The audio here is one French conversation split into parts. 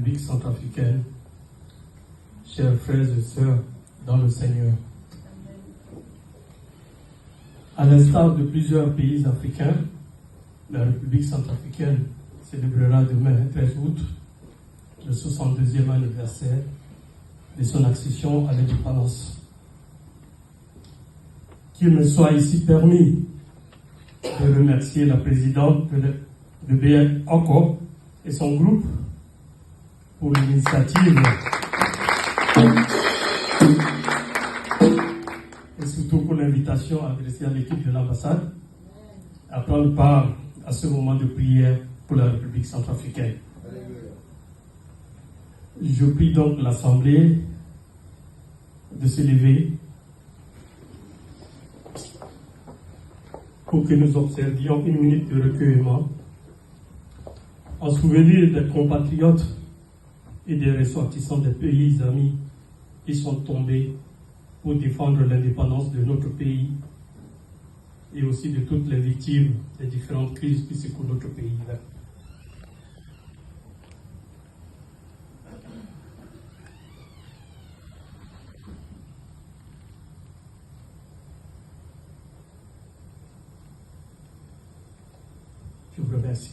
République centrafricaine, chers frères et sœurs dans le Seigneur. À l'instar de plusieurs pays africains, la République centrafricaine célébrera demain, 13 août, le 62e anniversaire de son accession à l'indépendance. Qu'il me soit ici permis de remercier la présidente de BN encore et son groupe pour l'initiative et surtout pour l'invitation adressée à l'équipe de l'ambassade à prendre part à ce moment de prière pour la République centrafricaine. Je prie donc l'Assemblée de se lever pour que nous observions une minute de recueillement en souvenir des compatriotes et des ressortissants des pays amis qui sont tombés pour défendre l'indépendance de notre pays et aussi de toutes les victimes des différentes crises qui secouent notre pays. Je vous remercie.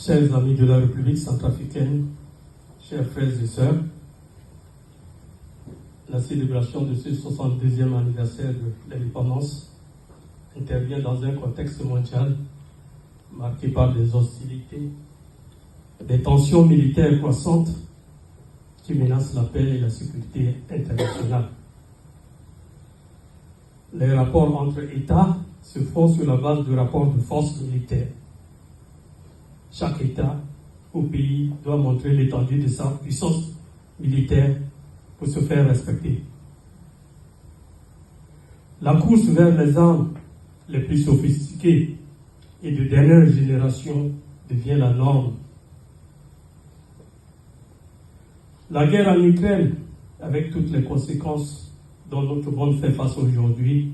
Chers amis de la République centrafricaine, chers frères et sœurs, la célébration de ce 62e anniversaire de l'indépendance intervient dans un contexte mondial marqué par des hostilités, des tensions militaires croissantes qui menacent la paix et la sécurité internationale. Les rapports entre États se font sur la base de rapports de force militaire. Chaque État ou pays doit montrer l'étendue de sa puissance militaire pour se faire respecter. La course vers les armes les plus sophistiquées et de dernière génération devient la norme. La guerre en Ukraine, avec toutes les conséquences dont notre monde fait face aujourd'hui,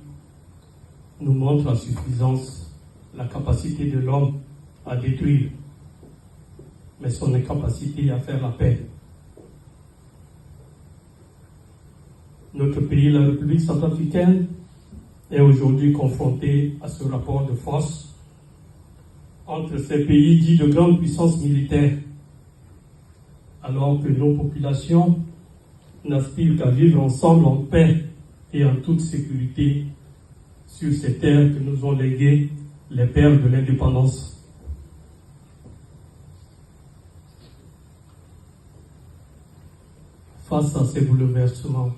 nous montre à suffisance la capacité de l'homme à détruire, mais son incapacité à faire la paix. Notre pays, la République centrafricaine, est aujourd'hui confronté à ce rapport de force entre ces pays dits de grande puissance militaire, alors que nos populations n'aspirent qu'à vivre ensemble en paix et en toute sécurité sur ces terres que nous ont léguées les pères de l'indépendance. Face à ces bouleversements,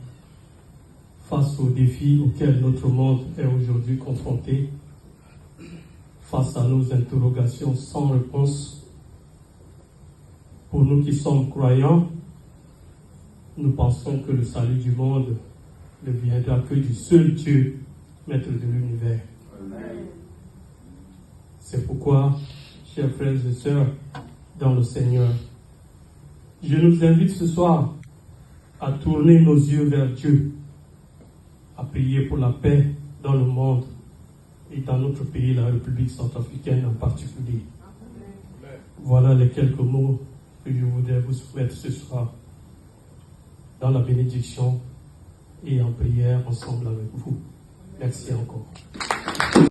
face aux défis auxquels notre monde est aujourd'hui confronté, face à nos interrogations sans réponse, pour nous qui sommes croyants, nous pensons que le salut du monde ne viendra que du seul Dieu, maître de l'univers. C'est pourquoi, chers frères et sœurs dans le Seigneur, je nous invite ce soir à tourner nos yeux vers Dieu, à prier pour la paix dans le monde et dans notre pays, la République centrafricaine en particulier. Voilà les quelques mots que je voudrais vous soumettre ce soir dans la bénédiction et en prière ensemble avec vous. Merci encore.